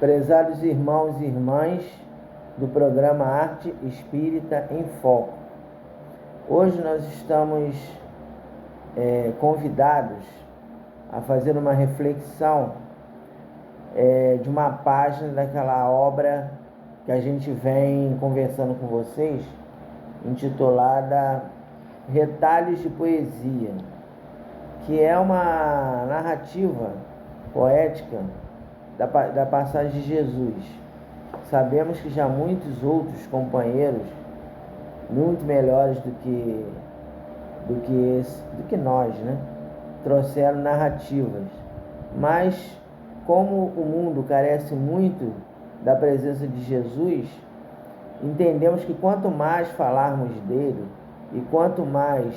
Prezados irmãos e irmãs do programa Arte Espírita em Foco, hoje nós estamos convidados a fazer uma reflexão de uma página daquela obra que a gente vem conversando com vocês, intitulada Retalhos de Poesia, que é uma narrativa poética da passagem de Jesus. Sabemos que já muitos outros companheiros, muito melhores do que nós, trouxeram narrativas, mas como o mundo carece muito da presença de Jesus, entendemos que quanto mais falarmos dele e quanto mais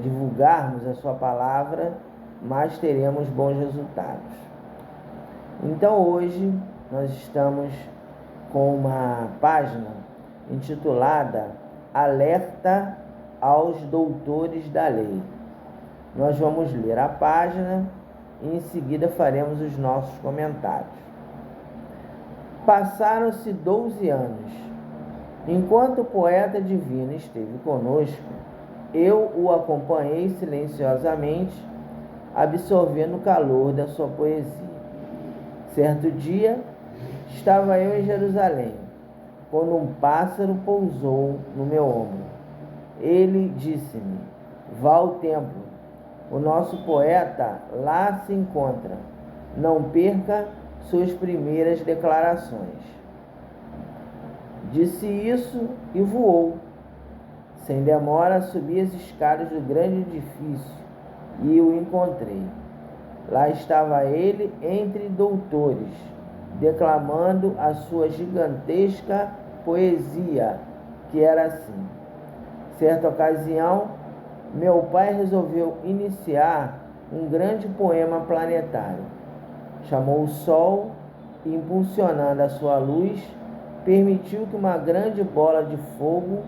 divulgarmos a sua palavra, mais teremos bons resultados. Então hoje nós estamos com uma página intitulada Alerta aos Doutores da Lei. Nós vamos ler a página e em seguida faremos os nossos comentários. Passaram-se 12 anos. Enquanto o poeta divino esteve conosco, eu o acompanhei silenciosamente, absorvendo o calor da sua poesia. Certo dia, estava eu em Jerusalém, quando um pássaro pousou no meu ombro. Ele disse-me: vá ao templo, o nosso poeta lá se encontra. Não perca suas primeiras declarações. Disse isso e voou. Sem demora, subi as escadas do grande edifício e o encontrei. Lá estava ele entre doutores, declamando a sua gigantesca poesia, que era assim. Certa ocasião, meu pai resolveu iniciar um grande poema planetário. Chamou o Sol e, impulsionando a sua luz, permitiu que uma grande bola de fogo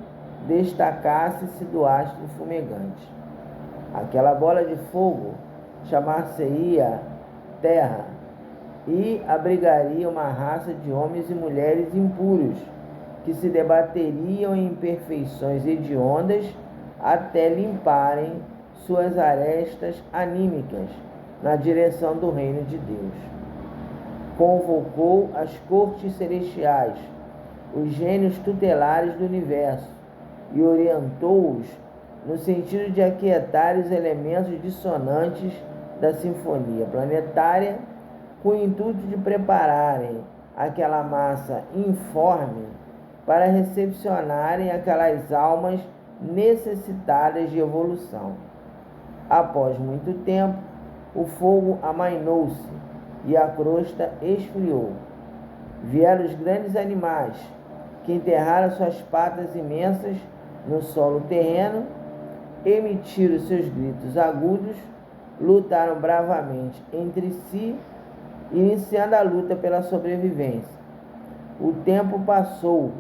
destacasse-se do astro fumegante. Aquela bola de fogo chamar-se-ia Terra e abrigaria uma raça de homens e mulheres impuros que se debateriam em imperfeições hediondas até limparem suas arestas anímicas na direção do reino de Deus. Convocou as cortes celestiais, os gênios tutelares do universo, e orientou-os no sentido de aquietar os elementos dissonantes da sinfonia planetária, com o intuito de prepararem aquela massa informe para recepcionarem aquelas almas necessitadas de evolução. Após muito tempo, o fogo amainou-se e a crosta esfriou. Vieram os grandes animais, que enterraram suas patas imensas no solo terreno, emitiram seus gritos agudos, lutaram bravamente entre si, iniciando a luta pela sobrevivência. O tempo passou,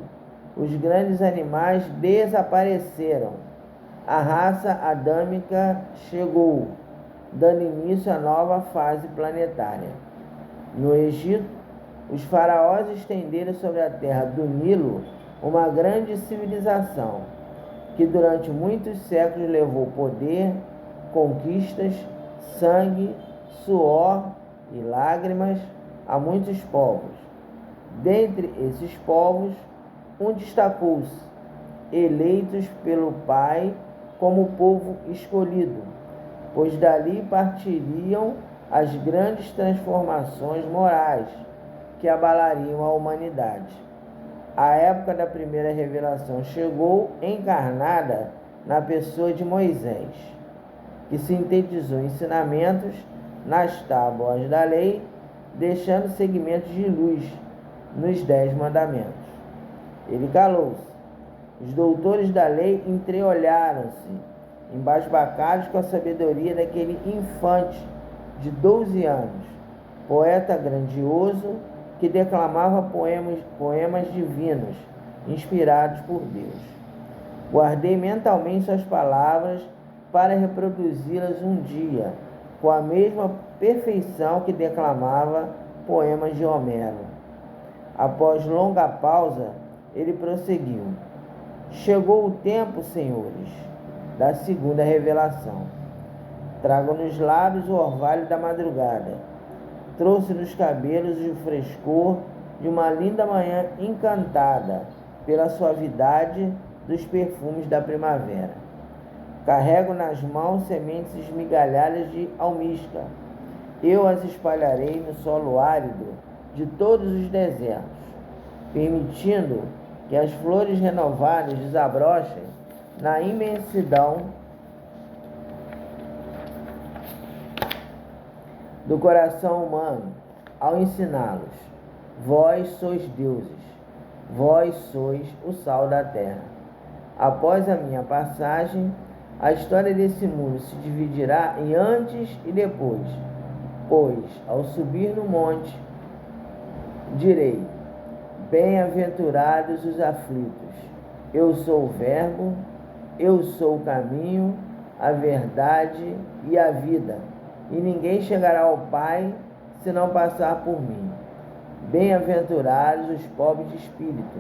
os grandes animais desapareceram, a raça adâmica chegou, dando início à nova fase planetária. No Egito, os faraós estenderam sobre a terra do Nilo uma grande civilização, que durante muitos séculos levou poder, conquistas, sangue, suor e lágrimas a muitos povos. Dentre esses povos, um destacou-se, eleitos pelo Pai como povo escolhido, pois dali partiriam as grandes transformações morais que abalariam a humanidade. A época da primeira revelação chegou, encarnada na pessoa de Moisés, que sintetizou ensinamentos nas tábuas da lei, deixando segmentos de luz nos 10 mandamentos. Ele calou-se. Os doutores da lei entreolharam-se, embasbacados com a sabedoria daquele infante de 12 anos, poeta grandioso que declamava poemas divinos, inspirados por Deus. Guardei mentalmente suas palavras para reproduzi-las um dia, com a mesma perfeição que declamava poemas de Homero. Após longa pausa, ele prosseguiu: chegou o tempo, senhores, da segunda revelação. Trago nos lábios o orvalho da madrugada. Trouxe nos cabelos o frescor de uma linda manhã encantada pela suavidade dos perfumes da primavera. Carrego nas mãos sementes esmigalhadas de almíscar. Eu as espalharei no solo árido de todos os desertos, permitindo que as flores renovadas desabrochem na imensidão do coração humano, ao ensiná-los: vós sois deuses, vós sois o sal da terra. Após a minha passagem, a história desse mundo se dividirá em antes e depois, pois, ao subir no monte, direi: bem-aventurados os aflitos. Eu sou o Verbo, eu sou o caminho, a verdade e a vida, e ninguém chegará ao Pai se não passar por mim. Bem-aventurados os pobres de espírito,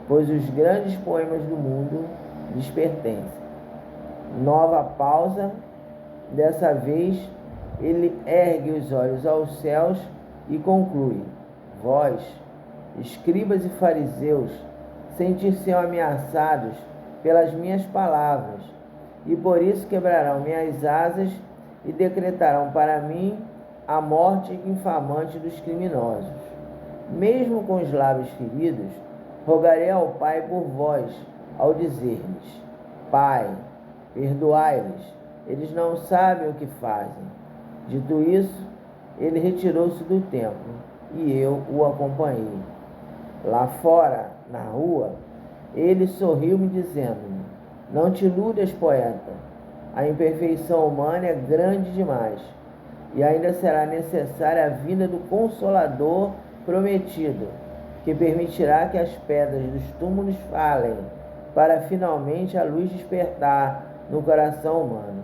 pois os grandes poemas do mundo lhes pertencem. Nova pausa. Dessa vez, ele ergue os olhos aos céus e conclui: vós, escribas e fariseus, sentir-se ameaçados pelas minhas palavras, e por isso quebrarão minhas asas e decretarão para mim a morte infamante dos criminosos. Mesmo com os lábios feridos, rogarei ao Pai por vós, ao dizer-lhes: Pai, perdoai-lhes, eles não sabem o que fazem. Dito isso, ele retirou-se do templo e eu o acompanhei. Lá fora, na rua, ele sorriu-me dizendo-me: não te iludas, poeta, a imperfeição humana é grande demais, e ainda será necessária a vinda do Consolador prometido, que permitirá que as pedras dos túmulos falem, para finalmente a luz despertar no coração humano.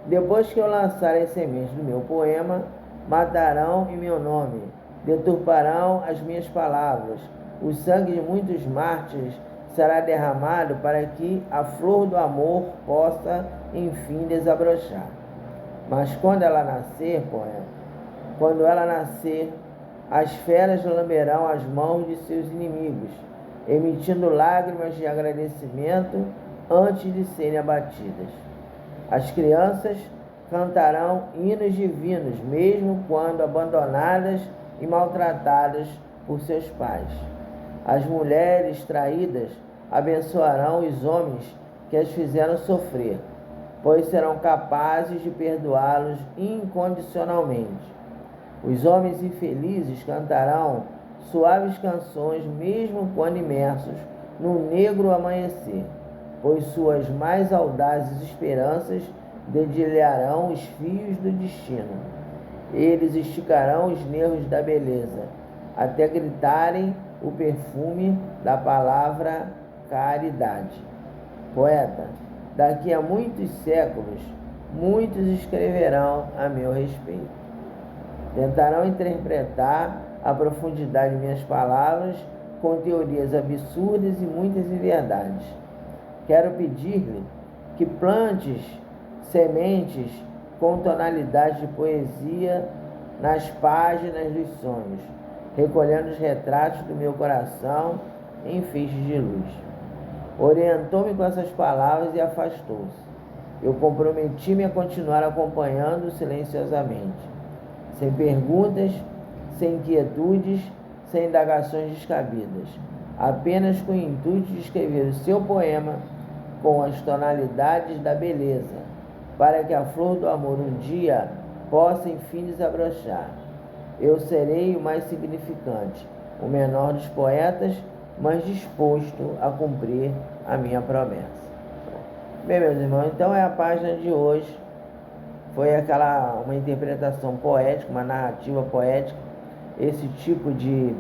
Depois que eu lançar as sementes do meu poema, matarão em meu nome, deturparão as minhas palavras, o sangue de muitos mártires será derramado para que a flor do amor possa, enfim, desabrochar. Mas quando ela nascer, poeta, quando ela nascer, as feras lamberão as mãos de seus inimigos, emitindo lágrimas de agradecimento antes de serem abatidas. As crianças cantarão hinos divinos, mesmo quando abandonadas e maltratadas por seus pais. As mulheres traídas abençoarão os homens que as fizeram sofrer, pois serão capazes de perdoá-los incondicionalmente. Os homens infelizes cantarão suaves canções mesmo quando imersos num negro amanhecer, pois suas mais audazes esperanças dedilharão os fios do destino. Eles esticarão os nervos da beleza, até gritarem o perfume da palavra caridade. Poeta, daqui a muitos séculos, muitos escreverão a meu respeito. Tentarão interpretar a profundidade de minhas palavras com teorias absurdas e muitas inverdades. Quero pedir-lhe que plantes sementes com tonalidade de poesia nas páginas dos sonhos, recolhendo os retratos do meu coração em feixes de luz. Orientou-me com essas palavras e afastou-se. Eu comprometi-me a continuar acompanhando silenciosamente, sem perguntas, sem inquietudes, sem indagações descabidas, apenas com o intuito de escrever o seu poema com as tonalidades da beleza, para que a flor do amor um dia possa enfim desabrochar. Eu serei o mais significante, o menor dos poetas, mas disposto a cumprir a minha promessa. Bem, meus irmãos, então é a página de hoje. Foi uma interpretação poética, uma narrativa poética. Esse tipo de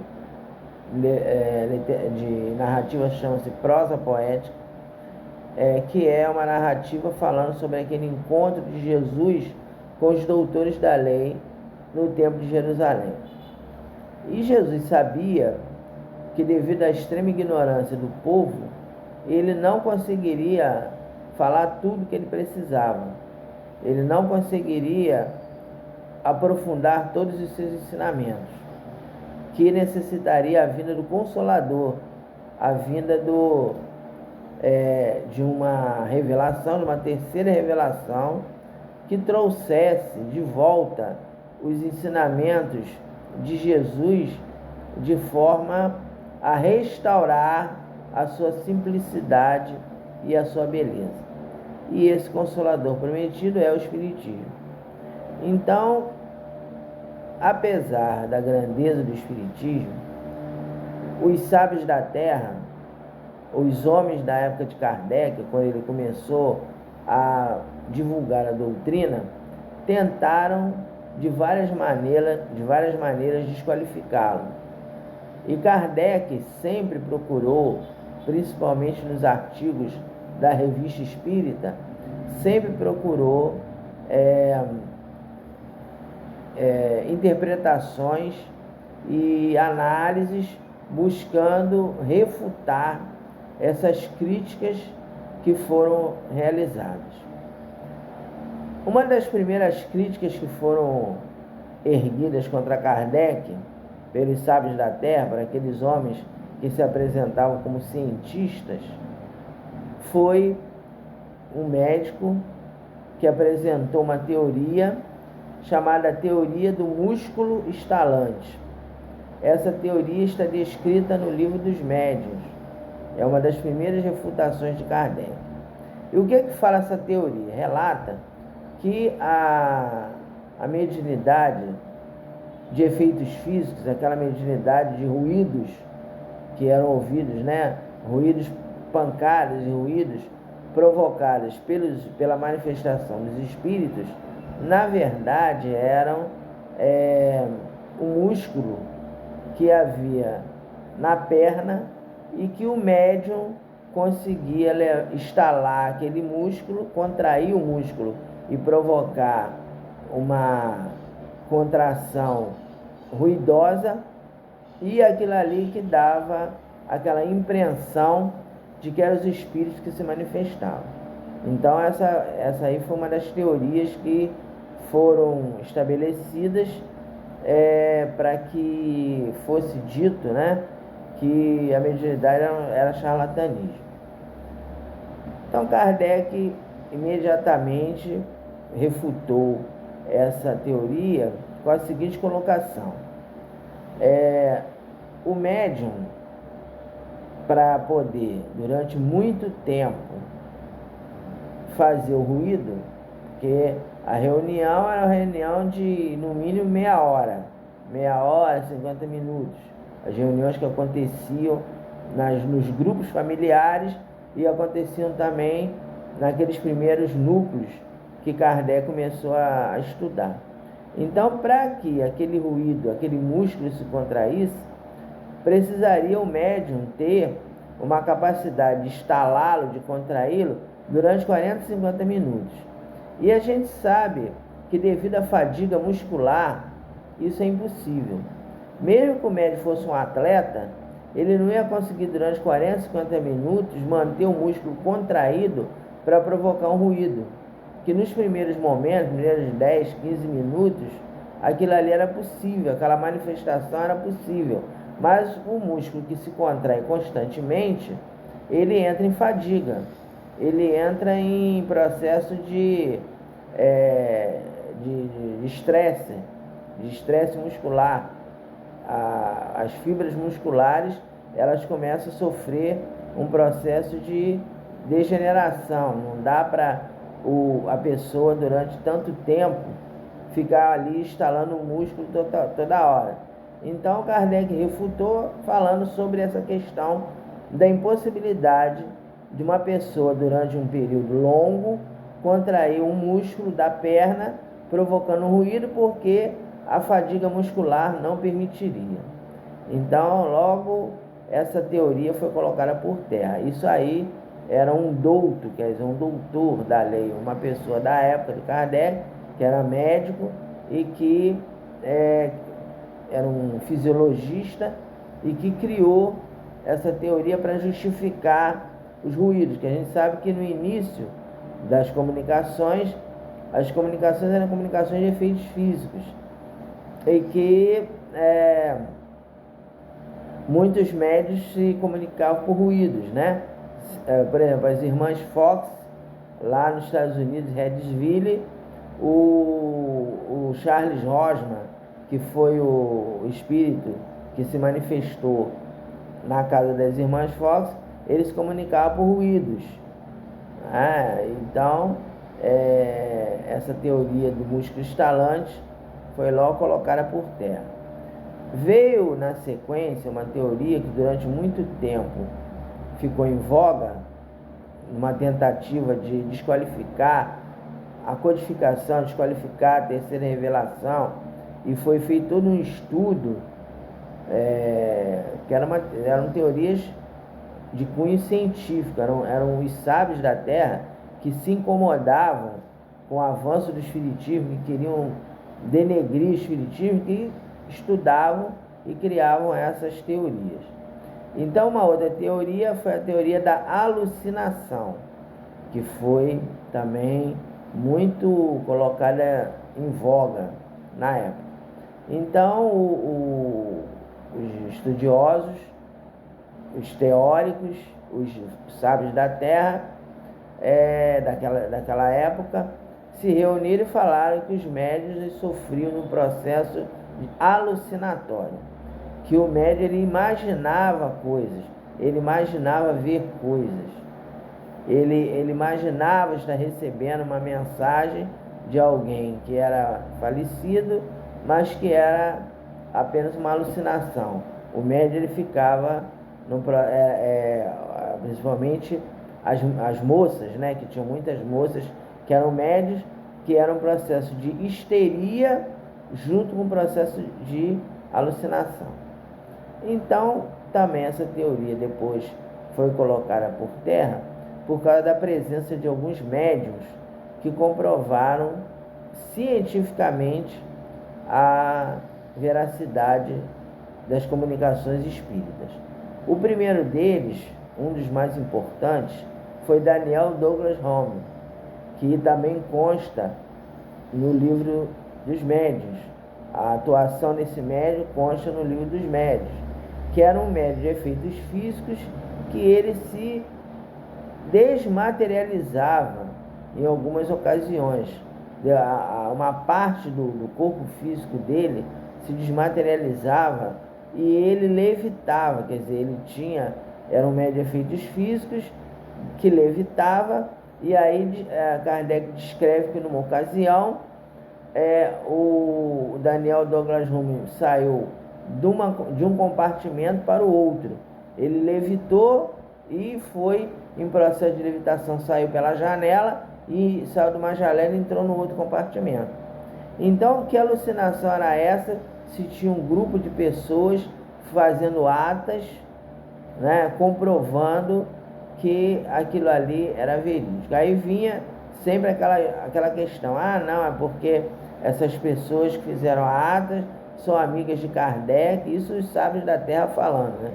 narrativa chama-se prosa poética, que é uma narrativa falando sobre aquele encontro de Jesus com os doutores da lei no Templo de Jerusalém. E Jesus sabia que, devido à extrema ignorância do povo, ele não conseguiria falar tudo que ele precisava. Ele não conseguiria aprofundar todos os seus ensinamentos, que necessitaria a vinda do Consolador, a vinda de uma revelação, de uma terceira revelação, que trouxesse de volta os ensinamentos de Jesus de forma a restaurar a sua simplicidade e a sua beleza. E esse Consolador prometido é o Espiritismo. Então, apesar da grandeza do Espiritismo, os sábios da Terra, os homens da época de Kardec, quando ele começou a divulgar a doutrina, tentaram de várias maneiras desqualificá-lo. E Kardec sempre procurou, principalmente nos artigos da Revista Espírita, sempre procurou interpretações e análises buscando refutar essas críticas que foram realizadas. Uma das primeiras críticas que foram erguidas contra Kardec pelos sábios da Terra, para aqueles homens que se apresentavam como cientistas, foi um médico que apresentou uma teoria chamada teoria do músculo estalante. Essa teoria está descrita no Livro dos Médiuns. É uma das primeiras refutações de Kardec. E o que fala essa teoria? Relata que a mediunidade de efeitos físicos, aquela mediunidade de ruídos que eram ouvidos, ruídos, pancadas e ruídos provocados pela manifestação dos espíritos, na verdade eram o músculo que havia na perna e que o médium conseguia estalar aquele músculo, contrair o músculo e provocar uma contração ruidosa, e aquilo ali que dava aquela impressão de que eram os espíritos que se manifestavam. Então essa aí foi uma das teorias que foram estabelecidas para que fosse dito, que a mediunidade era charlatanismo. Então Kardec imediatamente refutou essa teoria com a seguinte colocação: o médium, para poder durante muito tempo fazer o ruído, porque a reunião era uma reunião de no mínimo meia hora, 50 minutos. As reuniões que aconteciam nos grupos familiares e aconteciam também naqueles primeiros núcleos que Kardec começou a estudar. Então, para que aquele ruído, aquele músculo se contraísse, precisaria o médium ter uma capacidade de estalá-lo, de contraí-lo, durante 40, 50 minutos. E a gente sabe que, devido à fadiga muscular, isso é impossível. Mesmo que o médium fosse um atleta, ele não ia conseguir durante 40, 50 minutos manter o músculo contraído para provocar um ruído. Que nos primeiros momentos, primeiros 10, 15 minutos, aquilo ali era possível, aquela manifestação era possível. Mas o músculo que se contrai constantemente, ele entra em fadiga, ele entra em processo de estresse muscular. As fibras musculares, elas começam a sofrer um processo de degeneração. Não dá para a pessoa, durante tanto tempo, ficar ali instalando o músculo toda hora. Então Kardec refutou, falando sobre essa questão da impossibilidade de uma pessoa, durante um período longo, contrair um músculo da perna, provocando ruído, porque a fadiga muscular não permitiria. Então, logo, essa teoria foi colocada por terra. Isso aí era um douto, quer dizer, um doutor da lei, uma pessoa da época de Kardec, que era médico e que era um fisiologista e que criou essa teoria para justificar os ruídos, que a gente sabe que no início das comunicações, as comunicações eram comunicações de efeitos físicos, e que muitos médios se comunicavam por ruídos, né? Por exemplo, as irmãs Fox, lá nos Estados Unidos, Redesville, o Charles Rosman, que foi o espírito que se manifestou na casa das irmãs Fox, eles se comunicavam por ruídos. Então, essa teoria do músculo estalante foi logo colocada por terra. Veio na sequência uma teoria que durante muito tempo ficou em voga, uma tentativa de desqualificar a codificação, desqualificar a terceira revelação, e foi feito todo um estudo, que eram teorias de cunho científico, eram os sábios da Terra que se incomodavam com o avanço do espiritismo, que queriam denegrir o espiritismo, que estudavam e criavam essas teorias. Então, uma outra teoria foi a teoria da alucinação, que foi também muito colocada em voga na época. Então, os estudiosos, os teóricos, os sábios da Terra, daquela época, se reuniram e falaram que os médiuns sofriam de um processo alucinatório, que o médium ele imaginava coisas, ele imaginava ver coisas, ele imaginava estar recebendo uma mensagem de alguém que era falecido, mas que era apenas uma alucinação. O médium ele ficava, principalmente as moças, né, que tinham muitas moças que eram médios, que era um processo de histeria junto com o processo de alucinação. Então, também essa teoria depois foi colocada por terra por causa da presença de alguns médiuns que comprovaram cientificamente a veracidade das comunicações espíritas. O primeiro deles, um dos mais importantes, foi Daniel Douglas Home, que também consta no livro dos médiuns. A atuação desse médium consta no livro dos médiuns, que era um médium de efeitos físicos, que ele se desmaterializava em algumas ocasiões. Uma parte do corpo físico dele se desmaterializava e ele levitava, quer dizer, era um médium de efeitos físicos que levitava. E aí Kardec descreve que numa ocasião o Daniel Douglas Home saiu de um compartimento para o outro. Ele levitou e foi em processo de levitação, saiu pela janela e saiu de uma janela e entrou no outro compartimento. Então, que alucinação era essa? Se tinha um grupo de pessoas fazendo atas, né, comprovando que aquilo ali era verídico. Aí vinha sempre aquela questão: não, é porque essas pessoas que fizeram a ata são amigas de Kardec. Isso os sábios da Terra falando, né?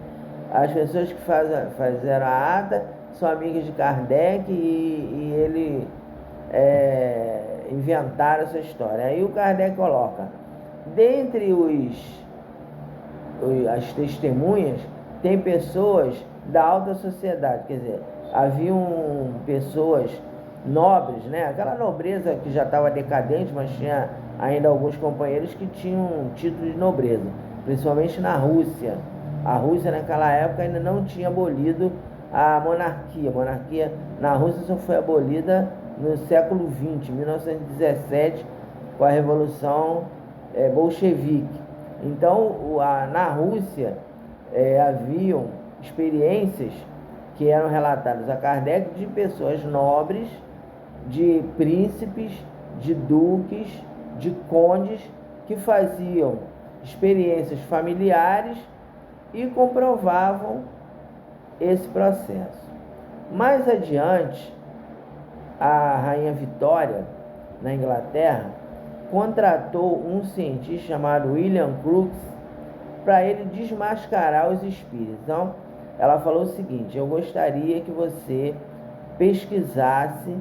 As pessoas que fizeram a ata são amigas de Kardec e ele inventaram essa história. Aí o Kardec coloca: dentre as testemunhas, tem pessoas da alta sociedade, quer dizer, haviam pessoas nobres, né? Aquela nobreza que já estava decadente, mas tinha ainda alguns companheiros que tinham título de nobreza, principalmente na Rússia. A Rússia naquela época ainda não tinha abolido a monarquia. A monarquia na Rússia só foi abolida no século XX, 1917, com a Revolução Bolchevique. Então, na Rússia haviam experiências que eram relatadas a Kardec de pessoas nobres, de príncipes, de duques, de condes, que faziam experiências familiares e comprovavam esse processo. Mais adiante, a Rainha Vitória, na Inglaterra, contratou um cientista chamado William Crookes para ele desmascarar os espíritos. Então, ela falou o seguinte: eu gostaria que você pesquisasse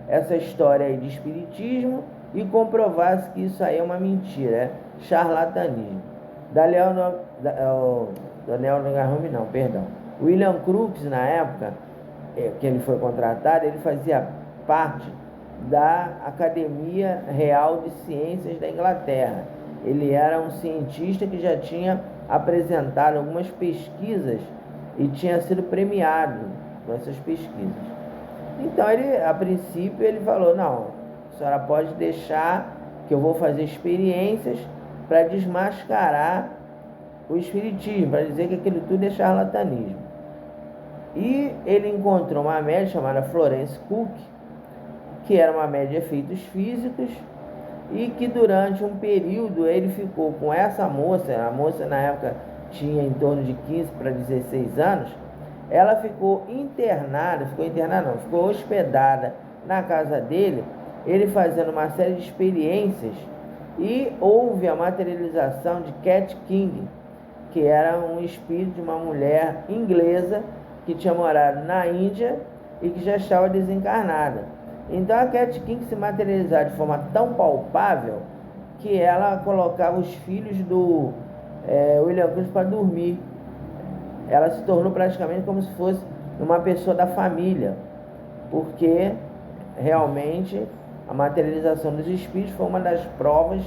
essa história aí de espiritismo e comprovasse que isso aí é uma mentira, é charlatanismo. Daniel Garrome não, perdão. William Crookes, na época que ele foi contratado, ele fazia parte da Academia Real de Ciências da Inglaterra. Ele era um cientista que já tinha apresentado algumas pesquisas e tinha sido premiado com essas pesquisas. Então, a princípio, ele falou: não, a senhora pode deixar que eu vou fazer experiências para desmascarar o espiritismo, para dizer que aquilo tudo é charlatanismo. E ele encontrou uma médium chamada Florence Cook, que era uma médium de efeitos físicos, e que durante um período ele ficou com essa moça. A moça na época tinha em torno de 15 para 16 anos. Ela ficou hospedada na casa dele, ele fazendo uma série de experiências, e houve a materialização de Cat King, que era um espírito de uma mulher inglesa que tinha morado na Índia e que já estava desencarnada. Então a Cat King se materializava de forma tão palpável que ela colocava os filhos do William Cruz para dormir. Ela se tornou praticamente como se fosse uma pessoa da família, porque realmente a materialização dos espíritos foi uma das provas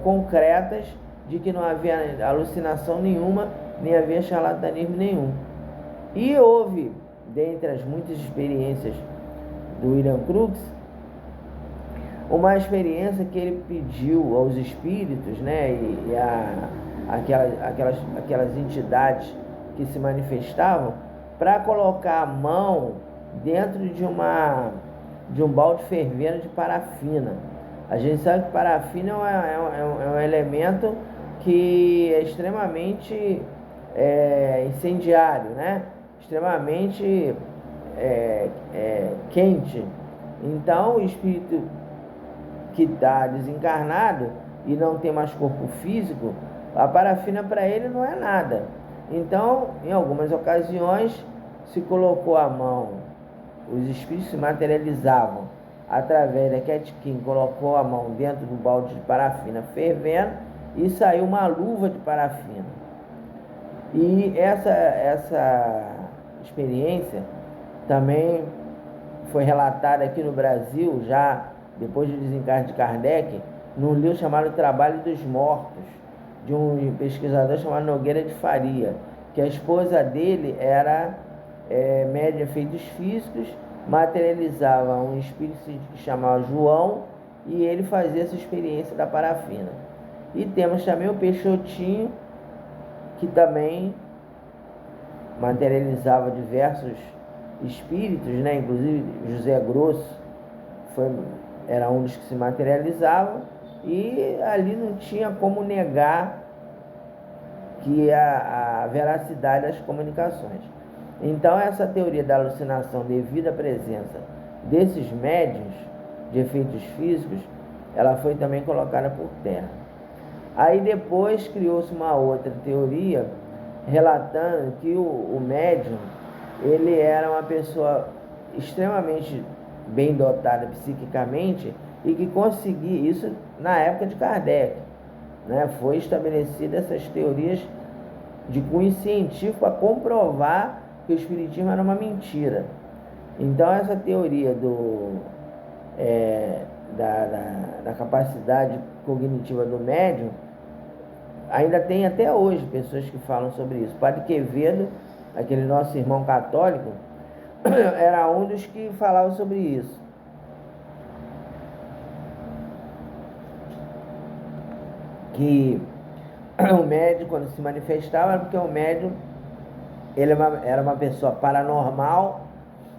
concretas de que não havia alucinação nenhuma, nem havia charlatanismo nenhum. E houve, dentre as muitas experiências do William Crookes, uma experiência que ele pediu aos espíritos, né, e aquelas entidades que se manifestavam, para colocar a mão dentro de um balde fervendo de parafina. A gente sabe que parafina é um elemento que é extremamente incendiário, né? Extremamente quente. Então, o espírito que está desencarnado e não tem mais corpo físico, a parafina para ele não é nada. Então, em algumas ocasiões, se colocou a mão, os espíritos se materializavam através da Cat King, colocou a mão dentro do balde de parafina fervendo e saiu uma luva de parafina. E essa experiência também foi relatada aqui no Brasil, já depois do desencarne de Kardec, num livro chamado Trabalho dos Mortos, de um pesquisador chamado Nogueira de Faria, que a esposa dele era médium de efeitos físicos, materializava um espírito que se chamava João, e ele fazia essa experiência da parafina. E temos também o Peixotinho, que também materializava diversos espíritos, né? Inclusive José Grosso era um dos que se materializavam, e ali não tinha como negar que a veracidade das comunicações. Então, essa teoria da alucinação devido à presença desses médiuns de efeitos físicos, ela foi também colocada por terra. Aí depois criou-se uma outra teoria relatando que o médium, ele era uma pessoa extremamente bem dotada psiquicamente e que conseguia, isso na época de Kardec, né? Foi estabelecida essas teorias de cunho científico para comprovar que o espiritismo era uma mentira. Então essa teoria da capacidade cognitiva do médium, ainda tem até hoje pessoas que falam sobre isso. Padre Quevedo, aquele nosso irmão católico, era um dos que falava sobre isso. Que o médium, quando se manifestava, era porque o médium era uma pessoa paranormal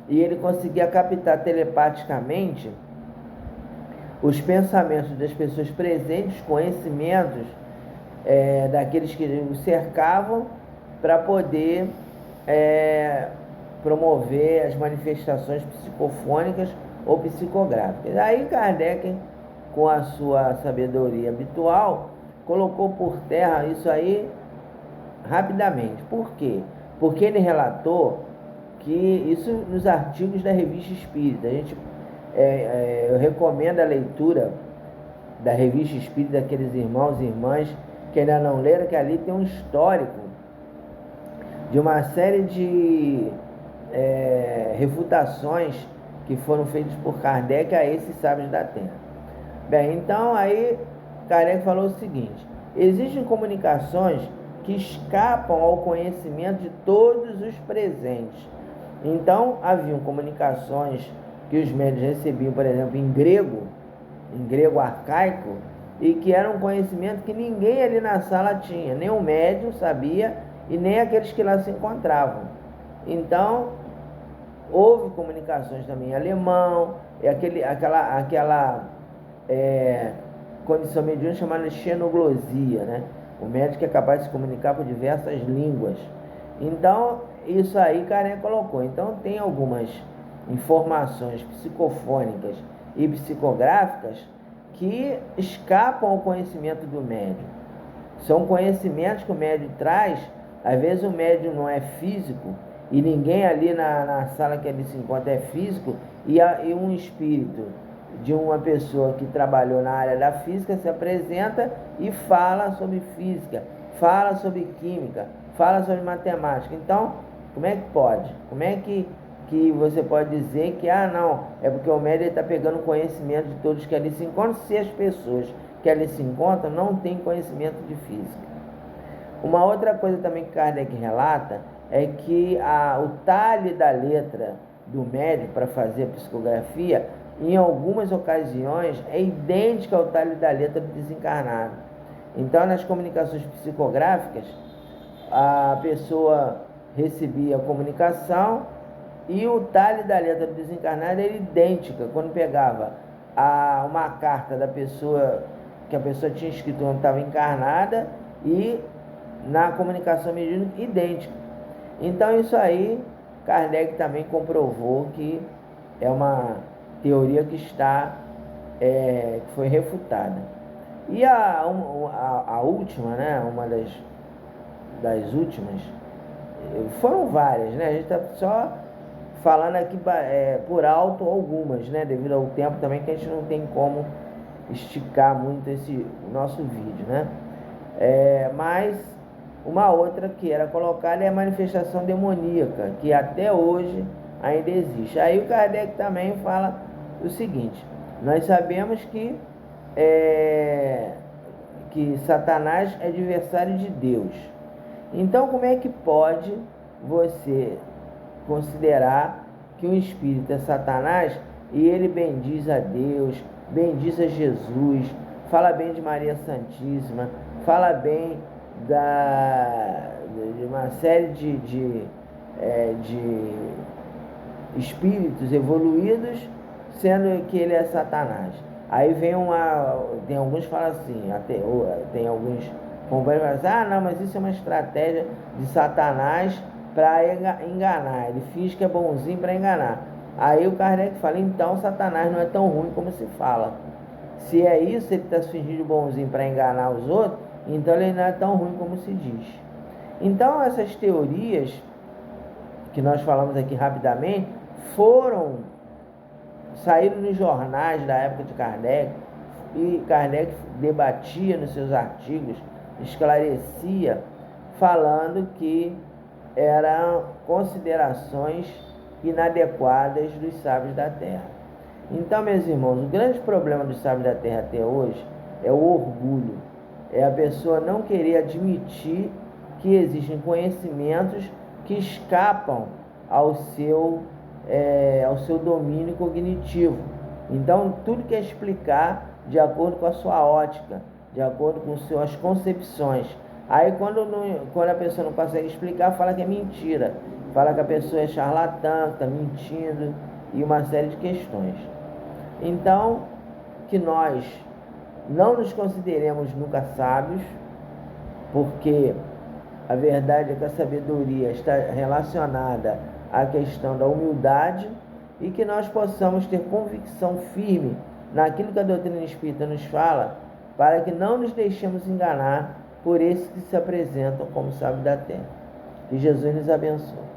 e ele conseguia captar telepaticamente os pensamentos das pessoas presentes, conhecimentos daqueles que o cercavam, para poder promover as manifestações psicofônicas ou psicográficas. Aí Kardec, com a sua sabedoria habitual, colocou por terra isso aí rapidamente. Por quê? Porque ele relatou que isso nos artigos da Revista Espírita. Eu recomendo a leitura da Revista Espírita daqueles irmãos e irmãs que ainda não leram, que ali tem um histórico de uma série de refutações que foram feitas por Kardec a esses sábios da Terra. Bem, então aí Kardec falou o seguinte: existem comunicações que escapam ao conhecimento de todos os presentes. Então, haviam comunicações que os médiuns recebiam, por exemplo, em grego arcaico, e que era um conhecimento que ninguém ali na sala tinha, nem o médium sabia e nem aqueles que lá se encontravam. Então, houve comunicações também em alemão, aquela condição mediúnica chamada xenoglosia, né? O médico é capaz de se comunicar por diversas línguas. Então, isso aí Kardec colocou. Então, tem algumas informações psicofônicas e psicográficas que escapam ao conhecimento do médium. São conhecimentos que o médium traz. Às vezes o médium não é físico e ninguém ali na sala que ele se encontra é físico, e um espírito de uma pessoa que trabalhou na área da física se apresenta e fala sobre física, fala sobre química, fala sobre matemática. Então, como é que pode? Como é que você pode dizer que, não, é porque o médium está pegando conhecimento de todos que ali se encontram, se as pessoas que ali se encontram não têm conhecimento de física? Uma outra coisa também que Kardec relata é que o talhe da letra do médium para fazer a psicografia, em algumas ocasiões, é idêntica ao talhe da letra do desencarnado. Então, nas comunicações psicográficas, a pessoa recebia a comunicação e o talhe da letra do desencarnado era idêntica. Quando pegava uma carta da pessoa, que a pessoa tinha escrito quando estava encarnada, e na comunicação mediúnica, idêntica. Então, isso aí, Kardec também comprovou que é uma teoria que que foi refutada. E a última, né, uma das últimas, foram várias, né? A gente está só falando aqui por alto algumas, né? Devido ao tempo também, que a gente não tem como esticar muito o nosso vídeo, né? Mas uma outra que era colocada é a manifestação demoníaca, que até hoje ainda existe. Aí o Kardec também fala o seguinte: nós sabemos que Satanás é adversário de Deus. Então, como é que pode você considerar que um espírito é Satanás e ele bendiz a Deus, bendiz a Jesus, fala bem de Maria Santíssima, fala bem de uma série de espíritos evoluídos, sendo que ele é Satanás? Aí tem alguns que falam assim, tem alguns companheiros que falam assim: não, mas isso é uma estratégia de Satanás para enganar, ele finge que é bonzinho para enganar. Aí o Kardec fala: então Satanás não é tão ruim como se fala. Se é isso, ele está se fingindo bonzinho para enganar os outros, então ele não é tão ruim como se diz. Então, essas teorias que nós falamos aqui rapidamente saíram nos jornais da época de Kardec, e Kardec debatia nos seus artigos, esclarecia, falando que eram considerações inadequadas dos sábios da Terra. Então, meus irmãos, o grande problema dos sábios da Terra até hoje é o orgulho. É a pessoa não querer admitir que existem conhecimentos que escapam ao seu domínio cognitivo. Então, tudo quer explicar de acordo com a sua ótica, de acordo com suas concepções. Aí, quando a pessoa não consegue explicar, fala que é mentira, fala que a pessoa é charlatã, está mentindo, e uma série de questões. Então, que nós não nos consideremos nunca sábios, porque a verdade é que a sabedoria está relacionada à questão da humildade, e que nós possamos ter convicção firme naquilo que a doutrina espírita nos fala, para que não nos deixemos enganar por esses que se apresentam como sábios da terra. Que Jesus nos abençoe.